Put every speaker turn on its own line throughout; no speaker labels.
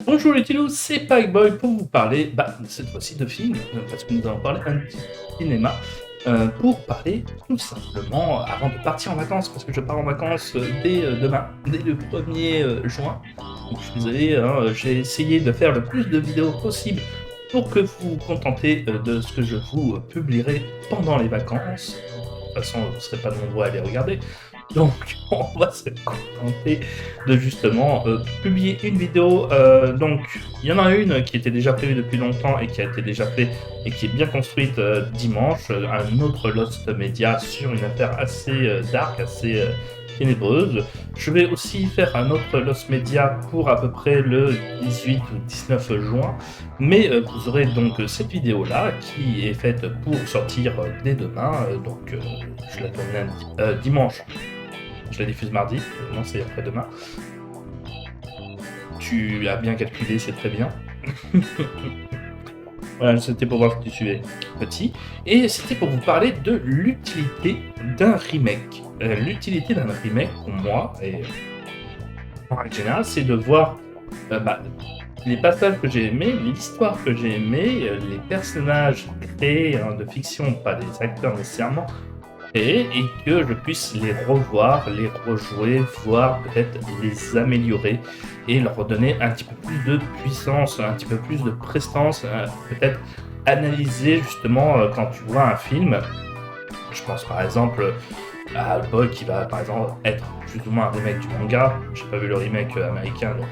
Bonjour les Tilos, c'est Pageboy pour vous parler, cette fois-ci de films, parce que nous allons parler un petit cinéma, pour parler tout simplement avant de partir en vacances, parce que je pars en vacances dès demain, dès le 1er juin. Donc je suis désolé, hein, j'ai essayé de faire le plus de vidéos possible pour que vous vous contentez de ce que je vous publierai pendant les vacances. De toute façon, vous ne serez pas nombreux à les regarder. Donc, on va se contenter de justement publier une vidéo. Donc, il y en a une qui était déjà prévue depuis longtemps et qui a été déjà faite et qui est bien construite dimanche. Un autre Lost Media sur une affaire assez dark, assez ténébreuse. Je vais aussi faire un autre Lost Media pour à peu près le 18 ou 19 juin. Mais vous aurez donc cette vidéo-là qui est faite pour sortir dès demain. Donc, je la tourne dimanche. Je la diffuse mardi, non c'est après-demain. Tu as bien calculé, c'est très bien. Voilà, c'était pour voir si tu suivais petit. Et c'était pour vous parler de l'utilité d'un remake. L'utilité d'un remake, pour moi, et en règle générale, c'est de voir les passages que j'ai aimés, l'histoire que j'ai aimée, les personnages créés de fiction, pas des acteurs nécessairement, et que je puisse les revoir, les rejouer, voire peut-être les améliorer et leur donner un petit peu plus de puissance, un petit peu plus de prestance, peut-être analyser justement quand tu vois un film. Je pense par exemple à Boy qui va par exemple être plus ou moins un remake du manga. J'ai pas vu le remake américain donc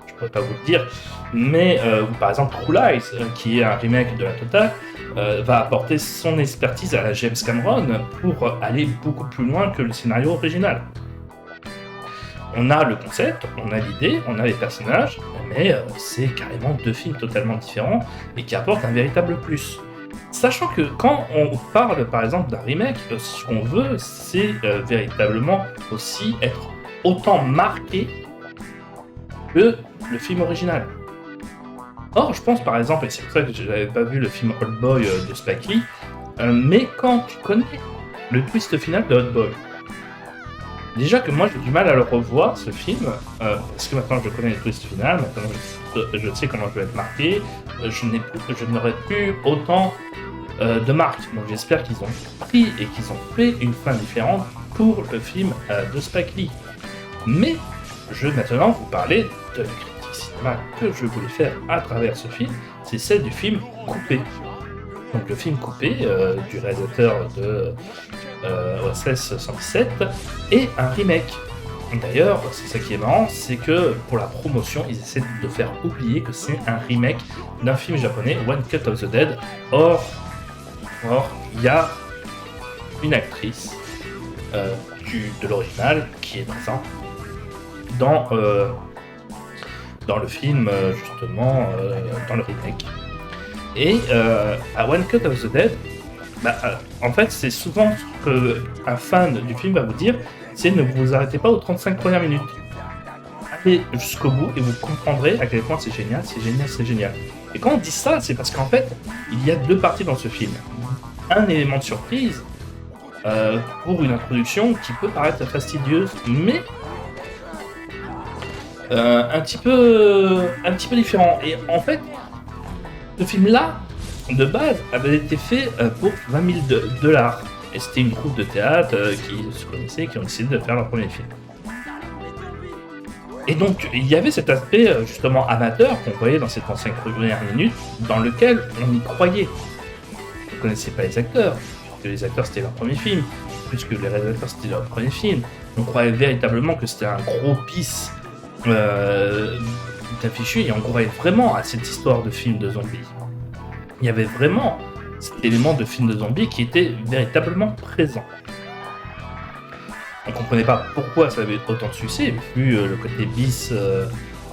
je pourrais pas vous le dire, mais par exemple True Lies qui est un remake de la totale va apporter son expertise à la James Cameron pour aller beaucoup plus loin que le scénario original. On a le concept, on a l'idée, on a les personnages, mais c'est carrément deux films totalement différents et qui apportent un véritable plus. Sachant que quand on parle par exemple d'un remake, ce qu'on veut, c'est véritablement aussi être autant marqué que le film original. Or, je pense par exemple, et c'est pour ça que je n'avais pas vu le film Old Boy de Spike Lee, mais quand tu connais le twist final de Old Boy, déjà que moi j'ai du mal à le revoir ce film, parce que maintenant je connais le twist final, maintenant je sais comment je vais être marqué, je n'aurai plus autant de marques. Donc j'espère qu'ils ont pris et qu'ils ont fait une fin différente pour le film de Spike Lee. Mais je vais maintenant vous parler de la critique cinéma que je voulais faire à travers ce film, c'est celle du film Coupé. Donc le film Coupé du réalisateur de OSS 117 est un remake. D'ailleurs, c'est ça qui est marrant, c'est que pour la promotion, ils essaient de faire oublier que c'est un remake d'un film japonais, One Cut of the Dead. Or, il y a une actrice de l'original qui est présente dans le film, justement, dans le remake. Et à One Cut of the Dead, en fait, c'est souvent ce qu'un fan du film va vous dire, c'est ne vous arrêtez pas aux 35 premières minutes. Allez jusqu'au bout et vous comprendrez à quel point c'est génial, c'est génial, c'est génial. Et quand on dit ça, c'est parce qu'en fait, il y a deux parties dans ce film. Un élément de surprise pour une introduction qui peut paraître fastidieuse, mais un petit peu différent. Et en fait, ce film-là, de base, avait été fait pour $20,000. Et c'était une troupe de théâtre qui se connaissait, qui ont décidé de faire leur premier film. Et donc, il y avait cet aspect justement amateur qu'on voyait dans ces 35 premières minutes, dans lequel on y croyait. On ne connaissait pas les acteurs, puisque les acteurs c'était leur premier film, puisque les réalisateurs c'était leur premier film. On croyait véritablement que c'était un gros pisse d'affichu et on croyait vraiment à cette histoire de film de zombies. Il y avait vraiment cet élément de film de zombies qui était véritablement présent. On comprenait pas pourquoi ça avait autant de succès, vu le côté bis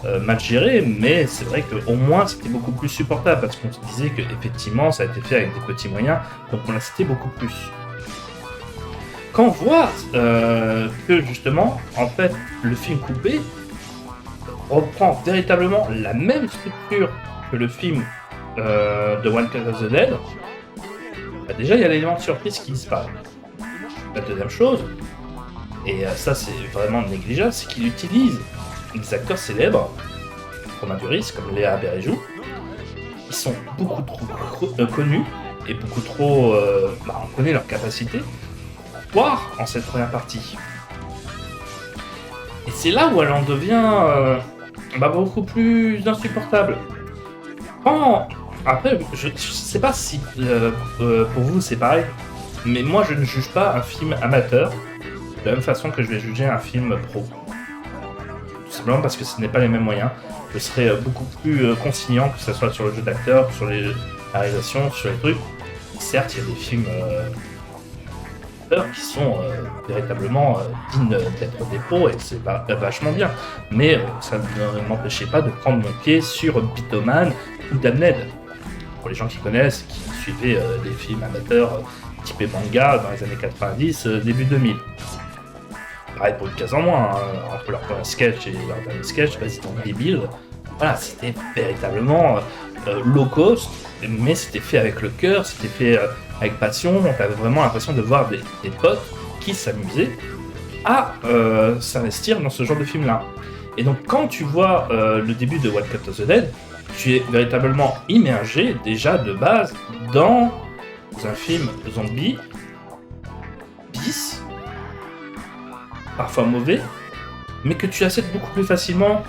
mal géré, mais c'est vrai qu'au moins c'était beaucoup plus supportable parce qu'on se disait qu'effectivement ça a été fait avec des petits moyens, donc on l'incitait beaucoup plus. Quand on voit que justement, en fait, le film Coupé reprend véritablement la même structure que le film de One Cut of the Dead, déjà il y a l'élément de surprise qui disparaît. La deuxième chose, et ça c'est vraiment négligeable, c'est qu'il utilise des acteurs célèbres Romain Duris, comme Léa Béréjou, ils sont beaucoup trop connus et beaucoup trop... on connaît leur capacité pour croire en cette première partie. Et c'est là où elle en devient beaucoup plus insupportable. Après, je sais pas si pour vous c'est pareil, mais moi je ne juge pas un film amateur de la même façon que je vais juger un film pro. Tout simplement parce que ce n'est pas les mêmes moyens. Je serais beaucoup plus conciliant, que ce soit sur le jeu d'acteur, sur la réalisation, sur les trucs. Certes, il y a des films qui sont véritablement dignes d'être des pros et c'est vachement bien. Mais ça ne m'empêchait pas de prendre mon pied sur Bitoman ou Damned. Pour les gens qui connaissent, qui suivaient des films amateurs typés manga dans les années 90, début 2000. Pareil pour une case en moins, hein. Entre leur premier sketch et leur dernier sketch, c'était débile. Voilà, c'était véritablement low cost, mais c'était fait avec le cœur, c'était fait avec passion. On avait vraiment l'impression de voir des potes qui s'amusaient à s'investir dans ce genre de film-là. Et donc quand tu vois le début de What Cut of the Dead, tu es véritablement immergé déjà de base dans un film zombie bis, parfois mauvais, mais que tu acceptes beaucoup plus facilement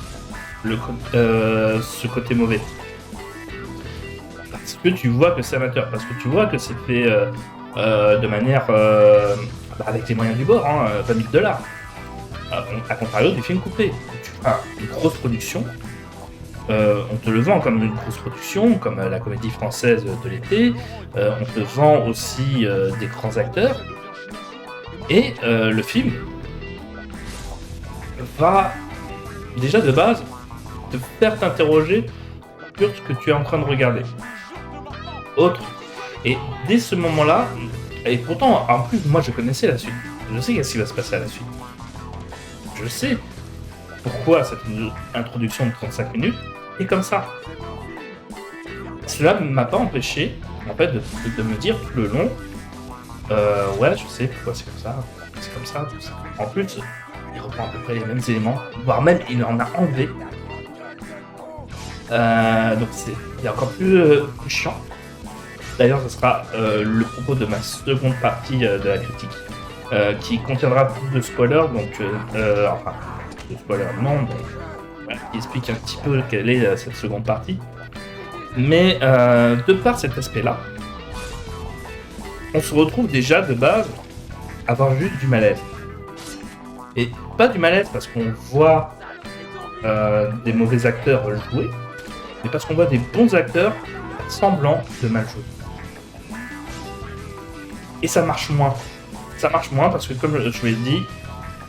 ce côté mauvais. Parce que tu vois que c'est amateur, parce que tu vois que c'est fait de manière avec les moyens du bord, hein, pas $1000. À contrario du film coupé. Tu as une grosse production. On te le vend comme une grosse production, comme la comédie française de l'été. On te vend aussi des grands acteurs. Et le film va, déjà de base, te faire t'interroger sur ce que tu es en train de regarder. Et dès ce moment-là, et pourtant, en plus, moi je connaissais la suite. Je sais qu'est-ce qui va se passer à la suite. Je sais pourquoi cette introduction de 35 minutes est comme ça. Cela ne m'a pas empêché, en fait, de me dire tout le long, ouais, je sais pourquoi c'est comme ça, tout ça. En plus, il reprend à peu près les mêmes éléments, voire même il en a enlevé. Donc c'est encore plus chiant. D'ailleurs, ce sera le propos de ma seconde partie de la critique, qui contiendra plus de spoilers, donc enfin, de spoilers non, mais voilà, qui explique un petit peu quelle est cette seconde partie. Mais de par cet aspect-là, on se retrouve déjà de base à avoir juste du malaise. Et pas du malaise parce qu'on voit des mauvais acteurs jouer, mais parce qu'on voit des bons acteurs semblant de mal jouer. Et ça marche moins. Ça marche moins parce que, comme je vous l'ai dit,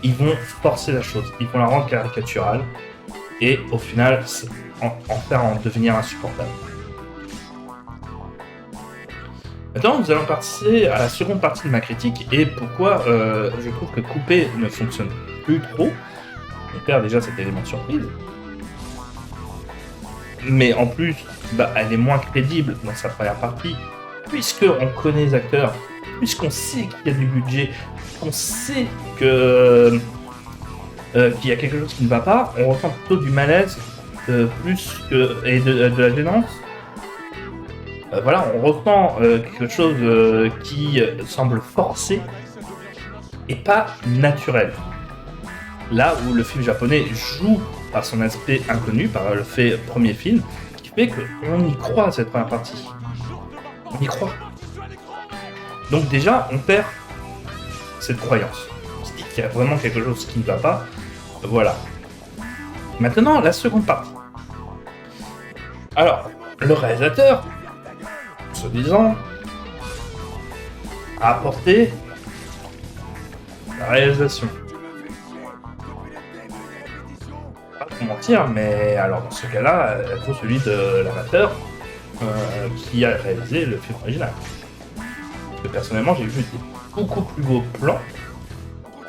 ils vont forcer la chose, ils vont la rendre caricaturale, et au final, en devenir insupportable. Maintenant, nous allons passer à la seconde partie de ma critique, et pourquoi je trouve que Coupé ne fonctionne plus trop. On perd déjà cet élément de surprise. Mais en plus, elle est moins crédible dans sa première partie, puisqu'on connaît les acteurs, puisqu'on sait qu'il y a du budget, qu'on sait qu'il y a quelque chose qui ne va pas, on ressent plutôt du malaise et de la gênance. Voilà, on ressent quelque chose qui semble forcé et pas naturel. Là où le film japonais joue par son aspect inconnu, par le fait premier film, qui fait qu'on y croit à cette première partie. On y croit. Donc déjà, on perd cette croyance. On se dit qu'il y a vraiment quelque chose qui ne va pas. Voilà. Maintenant, la seconde partie. Alors, le réalisateur, soi-disant, a apporté la réalisation. Pas pour mentir, mais alors dans ce cas-là, il faut celui de l'amateur qui a réalisé le film original. Parce que personnellement, j'ai vu des beaucoup plus beaux plans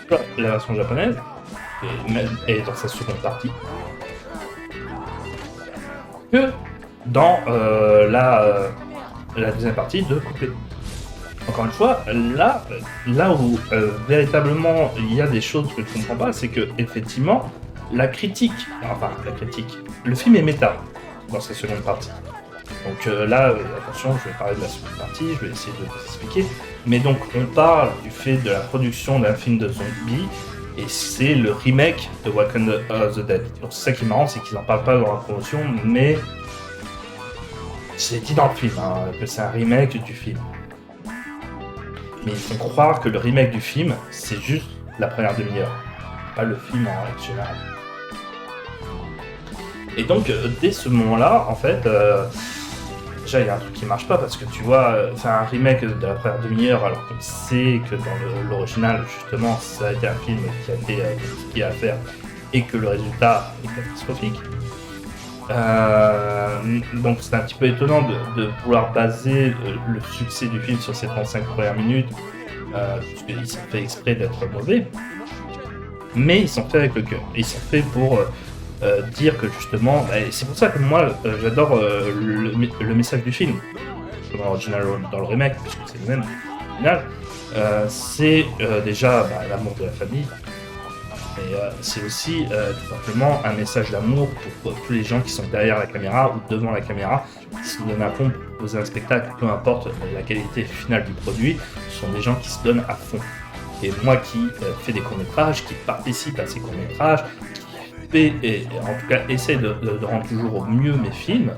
dans la version japonaise et dans sa seconde partie que dans la deuxième partie de Coupé. Encore une fois, là où véritablement il y a des choses que je ne comprends pas, c'est que effectivement la critique, le film est méta dans sa seconde partie. Donc là, attention, je vais parler de la seconde partie, je vais essayer de vous expliquer. Mais donc, on parle du fait de la production d'un film de zombies, et c'est le remake de Wakanda of the Dead. Donc c'est ça qui est marrant, c'est qu'ils n'en parlent pas dans la promotion, mais c'est dit dans le film, que c'est un remake du film. Mais ils font croire que le remake du film, c'est juste la première demi-heure, pas le film en règle générale. Et donc, dès ce moment-là, en fait, déjà, il y a un truc qui marche pas, parce que tu vois, faire un remake de la première demi-heure, alors qu'on sait que dans l'original, justement, ça a été un film qui a été compliqué à faire, et que le résultat est catastrophique. Donc c'est un petit peu étonnant de vouloir baser le succès du film sur ces 35 premières minutes, puisqu'ils sont faits exprès d'être mauvais, mais ils sont faits avec le cœur. Ils sont faits pour dire que justement, c'est pour ça que moi j'adore le message du film, dans l'original, dans le remake, puisque c'est le même au final, c'est déjà l'amour de la famille. Et c'est aussi tout simplement un message d'amour pour tous les gens qui sont derrière la caméra ou devant la caméra, qui se donnent à fond pour proposer un spectacle, peu importe la qualité finale du produit, ce sont des gens qui se donnent à fond. Et moi qui fais des courts-métrages, qui participe à ces courts-métrages, qui fait, et en tout cas essaie de rendre toujours au mieux mes films,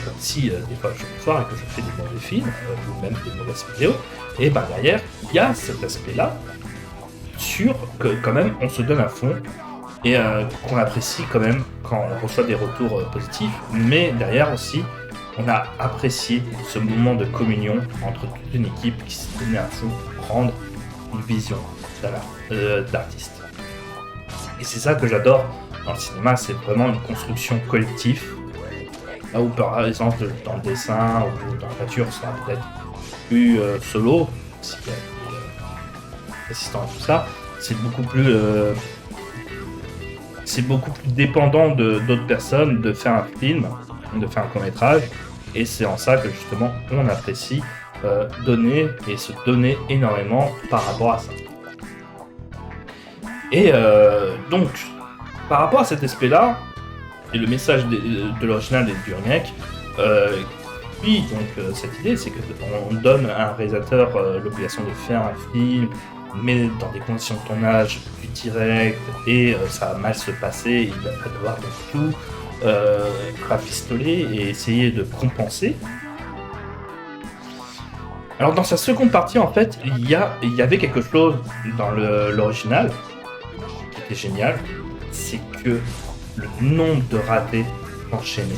comme si des fois je me foire et que je fais des mauvais films, ou même des mauvaises vidéos, et derrière, il y a cet aspect-là, sûr que quand même on se donne à fond et qu'on apprécie quand même quand on reçoit des retours positifs, mais derrière aussi on a apprécié ce moment de communion entre toute une équipe qui s'est donnée à fond pour prendre une vision d'artiste. Et c'est ça que j'adore dans le cinéma, c'est vraiment une construction collective, là où par exemple dans le dessin ou dans la nature ça va peut-être plus solo, s'il y a assistant à tout ça, c'est beaucoup plus dépendant d'autres personnes de faire un film, de faire un court-métrage, et c'est en ça que justement on apprécie donner et se donner énormément par rapport à ça. Et donc par rapport à cet aspect-là et le message de l'original et du remake, puis donc cette idée, c'est qu'on donne à un réalisateur l'obligation de faire un film, mais dans des conditions de tournage plus directes, et ça va mal se passer, il va devoir tout rafistoler et essayer de compenser. Alors dans sa seconde partie, en fait, il y avait quelque chose dans l'original qui était génial, c'est que le nombre de ratés s'enchaînait,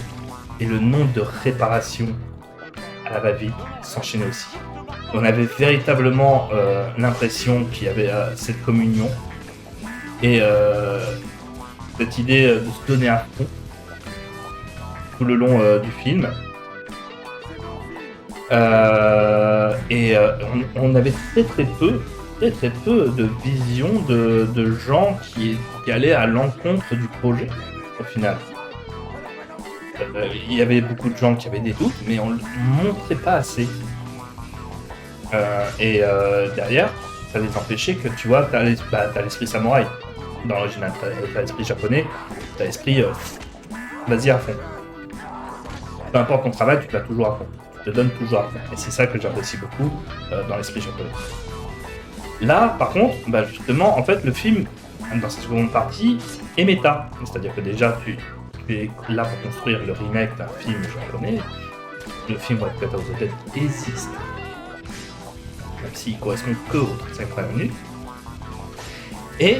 et le nombre de réparations à la va-vite s'enchaînait aussi. On avait véritablement l'impression qu'il y avait cette communion et cette idée de se donner à fond tout le long du film. On avait très peu de visions de gens qui allaient à l'encontre du projet au final. Il y avait beaucoup de gens qui avaient des doutes, mais on ne le montrait pas assez. Derrière, ça les empêchait que tu vois, t'as l'esprit samouraï dans l'original, t'as l'esprit japonais, t'as l'esprit vas-y à fond. Peu importe ton travail, tu te l'as toujours à fond, tu te donnes toujours à fond. Et c'est ça que j'apprécie beaucoup dans l'esprit japonais. Là, par contre, justement, en fait, le film, dans sa seconde partie, est méta. C'est-à-dire que déjà, tu es là pour construire le remake d'un film japonais. Le film Wakanda of the Dead existe, même s'il correspond que aux 35 premières minutes. Et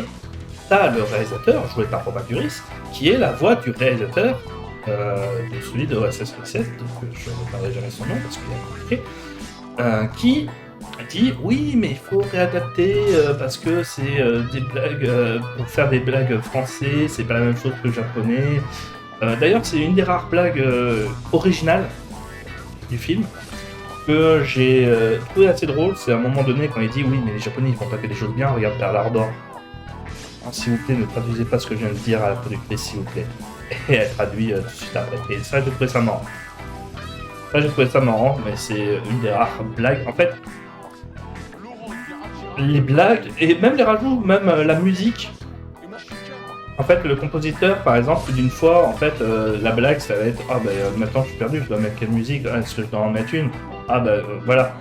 t'as le réalisateur, joué par Robert Duris, qui est la voix du réalisateur de celui de OSS 7, donc je ne parlerai jamais son nom parce qu'il est compliqué, qui dit oui mais il faut réadapter parce que c'est des blagues pour faire des blagues français, c'est pas la même chose que le japonais. D'ailleurs c'est une des rares blagues originales du film que j'ai trouvé assez drôle. C'est à un moment donné quand il dit oui mais les japonais ils font pas que des choses bien, regarde Pearl Harbor. Alors, s'il vous plaît ne traduisez pas ce que je viens de dire à la productrice s'il vous plaît. Et elle traduit tout de suite après. Et ça j'ai trouvé ça marrant. Mais c'est une des rares blagues. En fait, les blagues, et même les rajouts, même la musique, En fait, le compositeur, par exemple, plus d'une fois, en fait, la blague, ça va être maintenant je suis perdu, je dois mettre quelle musique? Est-ce que je dois en mettre une? Voilà.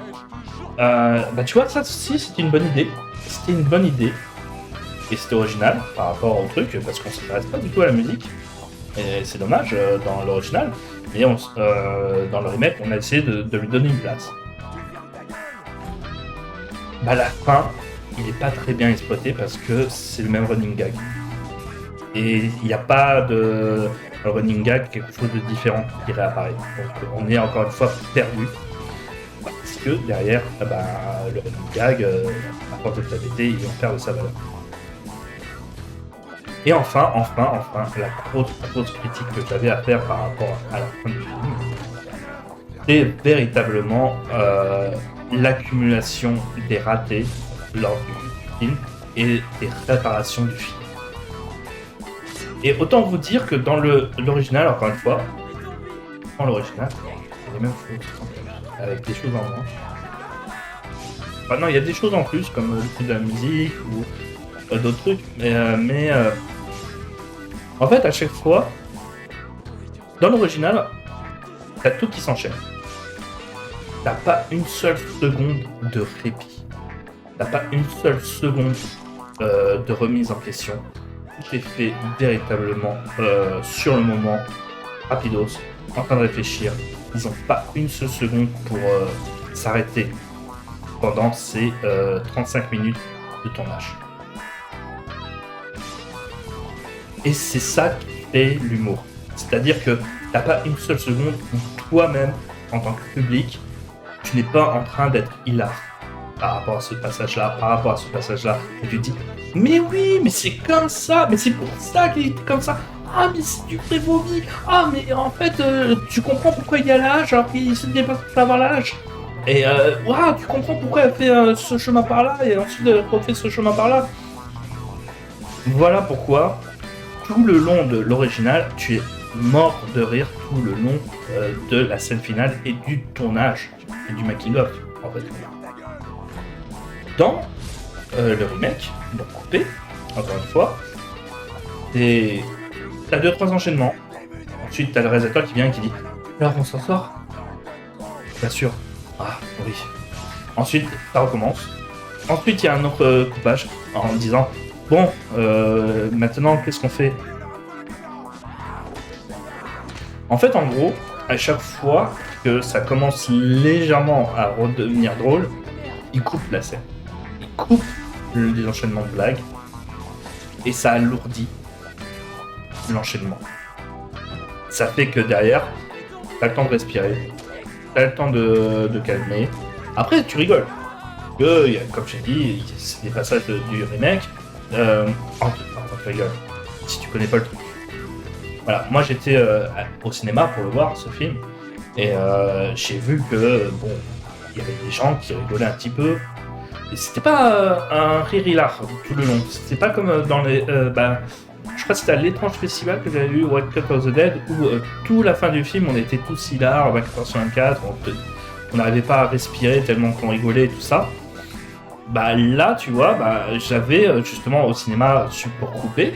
Tu vois, ça aussi, c'était une bonne idée. C'était une bonne idée. Et c'était original par rapport au truc, parce qu'on s'intéresse pas du tout à la musique. Et c'est dommage dans l'original. Mais dans le remake, on a essayé de lui donner une place. La fin, il est pas très bien exploité parce que c'est le même running gag. Et il n'y a pas de running gag, quelque chose de différent qui réapparaît. Donc on est encore une fois perdu. Parce que derrière, le running gag, à force de le répéter, il va perdre sa valeur. Et enfin, la grosse critique que j'avais à faire par rapport à la fin du film, c'est véritablement l'accumulation des ratés lors du film et des réparations du film. Et autant vous dire que dans l'original, encore une fois, dans l'original, c'est les mêmes choses, avec des choses en moins. Non, il y a des choses en plus, comme le coup de la musique ou d'autres trucs, mais en fait, à chaque fois, dans l'original, t'as tout qui s'enchaîne. T'as pas une seule seconde de répit. T'as pas une seule seconde de remise en question. Tout est fait véritablement sur le moment, rapidos, en train de réfléchir. Ils n'ont pas une seule seconde pour s'arrêter pendant ces 35 minutes de tournage. Et c'est ça qui fait l'humour. C'est-à-dire que t'as pas une seule seconde où toi-même, en tant que public, tu n'es pas en train d'être hilar par rapport à ce passage-là, et tu te dis « Mais oui, mais c'est comme ça, mais c'est pour ça qu'il était comme ça. Ah, mais c'est du pré-vomi. Ah, mais en fait, tu comprends pourquoi il y a l'âge, alors qu'il se dit pas pour avoir l'âge. Et tu comprends pourquoi elle fait ce chemin par là, et ensuite elle refait ce chemin par là. » Voilà pourquoi, tout le long de l'original, tu es mort de rire tout le long de la scène finale et du tournage, et du making-of, en fait. Dans le remake, donc coupé, encore une fois, t'as 2-3 enchaînements. Ensuite, t'as le réalisateur qui vient et qui dit « Alors, on s'en sort ?» Bien sûr. Ah, oui. Ensuite, ça recommence. Ensuite, il y a un autre coupage en disant « Bon, maintenant, qu'est-ce qu'on fait ?» En fait, en gros, à chaque fois que ça commence légèrement à redevenir drôle, il coupe la scène. Il coupe les enchaînements de blagues et ça alourdit l'enchaînement. Ça fait que derrière, t'as le temps de respirer, t'as le temps de calmer. Après, tu rigoles. Comme j'ai dit, c'est des passages du remake. Tu rigoles. Si tu connais pas le truc. Voilà, moi j'étais au cinéma pour le voir, ce film, et j'ai vu que, il y avait des gens qui rigolaient un petit peu, et c'était pas un rire hilar tout le long, c'était pas comme dans les... je crois que c'était à l'étrange festival que j'avais vu, Wake Up of the Dead, où toute la fin du film, on était tous hilar, 24/24, on n'arrivait pas à respirer tellement qu'on rigolait et tout ça. Là, tu vois, j'avais justement au cinéma support coupé,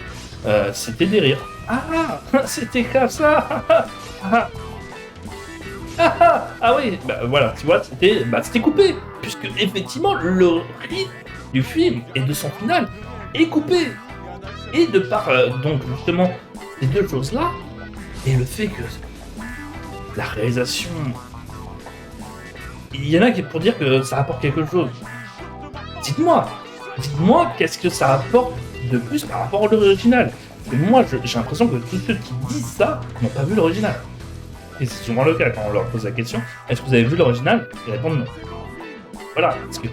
c'était des rires. Ah, c'était comme ça. Ah oui, voilà, tu vois, c'était coupé, puisque effectivement le rythme du film et de son final est coupé. Et de par donc justement ces deux choses-là, et le fait que la réalisation, il y en a qui pour dire que ça apporte quelque chose. Dites-moi qu'est-ce que ça apporte de plus par rapport à l'original. Parce que moi, j'ai l'impression que tous ceux qui disent ça n'ont pas vu l'original. Et c'est souvent le cas quand on leur pose la question « Est-ce que vous avez vu l'original ?» Ils répondent non. Voilà, parce que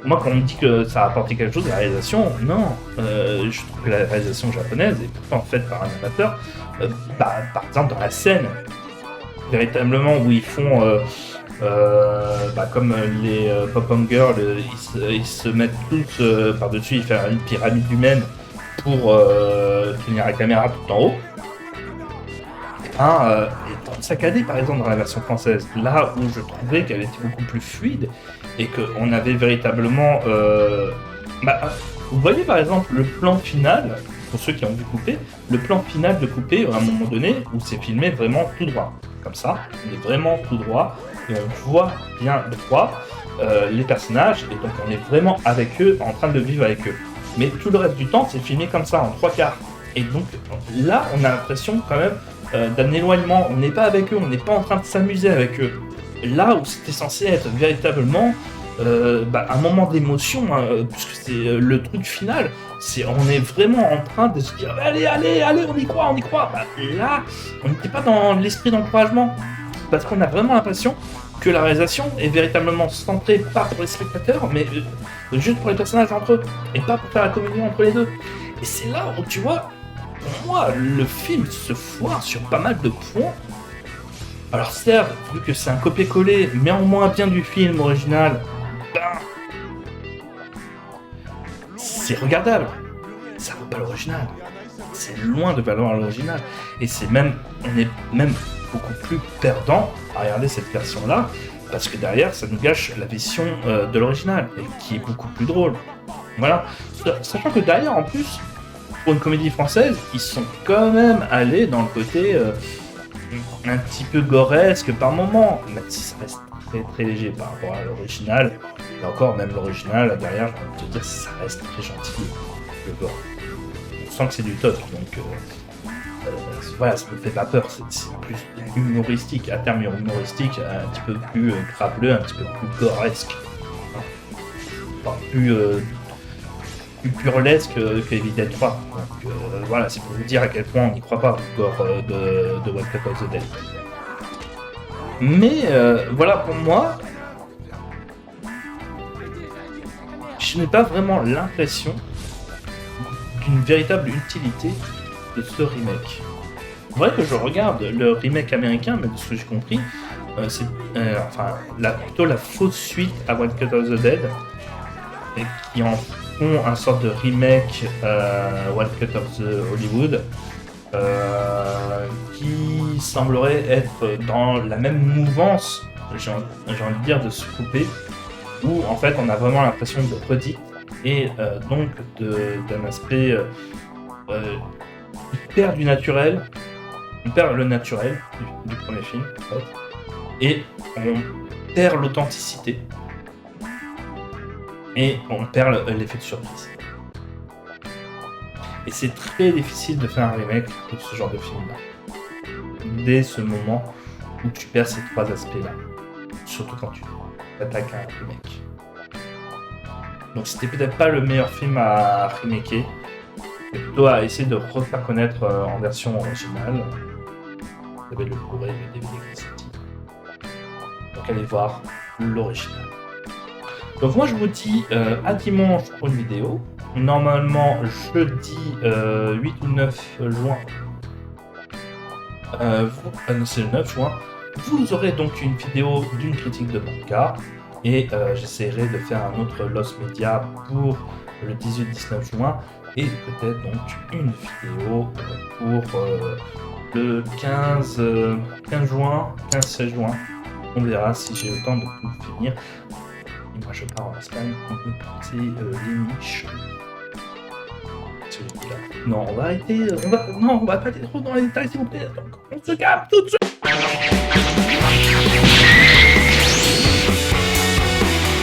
moi, quand on me dit que ça a apporté quelque chose, la réalisation, non. Je trouve que la réalisation japonaise est pourtant faite par un amateur. Par exemple, dans la scène, véritablement, où ils font... comme les Pop-Up Girls, ils se mettent tous par-dessus, ils font une pyramide humaine pour tenir la caméra tout en haut. Est saccadé par exemple dans la version française, là où je trouvais qu'elle était beaucoup plus fluide et qu'on avait véritablement... vous voyez par exemple le plan final pour ceux qui ont vu Coupé, le plan final de Coupé, à un moment donné, où c'est filmé vraiment tout droit. Comme ça, on est vraiment tout droit, et on voit bien droit les personnages, et donc on est vraiment avec eux, en train de vivre avec eux. Mais tout le reste du temps, c'est filmé comme ça, en 3/4. Et donc là, on a l'impression quand même d'un éloignement. On n'est pas avec eux, on n'est pas en train de s'amuser avec eux. Là où c'était censé être véritablement un moment d'émotion, hein, puisque c'est le truc final, on est vraiment en train de se dire allez, on y croit. Là, on n'était pas dans l'esprit d'encouragement, parce qu'on a vraiment l'impression que la réalisation est véritablement centrée pas pour les spectateurs, mais juste pour les personnages entre eux, et pas pour faire la communion entre les deux. Et c'est là où tu vois, pour moi, le film se foire sur pas mal de points. Alors certes, vu que c'est un copier-coller, mais en moins bien du film original, c'est regardable. Ça vaut pas l'original. C'est loin de valoir l'original. Et on est même beaucoup plus perdant à regarder cette version-là, parce que derrière, ça nous gâche la vision de l'original, et qui est beaucoup plus drôle. Voilà. Sachant que derrière, en plus, pour une comédie française, ils sont quand même allés dans le côté un petit peu goresque par moment, même si ça reste très très léger par rapport à l'original. Et encore, même l'original, derrière, j'ai envie de te dire, ça reste très gentil, le gore. On sent que c'est du top, donc voilà, ça me fait pas peur, c'est plus humoristique, à terme humoristique, un petit peu plus crapuleux, un petit peu plus goresque. Enfin, plus burlesque que Evil Dead 3. Donc voilà, c'est pour vous dire à quel point on n'y croit pas au gore de What Cut of the Dead. Mais voilà, pour moi, je n'ai pas vraiment l'impression d'une véritable utilité de ce remake. C'est vrai que je regarde le remake américain, mais de ce que j'ai compris, c'est plutôt la fausse suite à What Cut of the Dead, et qui en font un sorte de remake What Cut of the Hollywood, qui semblerait être dans la même mouvance, j'ai envie de dire, de se couper, où en fait on a vraiment l'impression de redite, et donc d'un aspect on perd du naturel, on perd le naturel du premier film en fait, et on perd l'authenticité, et on perd l'effet de surprise. Et c'est très difficile de faire un remake de ce genre de film-là, dès ce moment où tu perds ces trois aspects-là, surtout quand tu attaques un remake. Donc c'était peut-être pas le meilleur film à remaker, mais plutôt à essayer de refaire connaître en version originale. Vous avez le Blu-ray, le DVD qui est sorti. Donc allez voir l'original. Donc moi je vous dis à dimanche pour une vidéo. Normalement jeudi 8 ou 9 juin. C'est le 9 juin. Vous aurez donc une vidéo d'une critique de manga. Et j'essaierai de faire un autre Lost Media pour le 18-19 juin. Et peut-être donc une vidéo pour le 15 juin, 15-16 juin. On verra si j'ai le temps de tout finir. Et moi je pars en Espagne pour écouter les niches. Non, on va arrêter. On va pas aller trop dans les détails s'il vous plaît. Donc, on se calme tout de suite.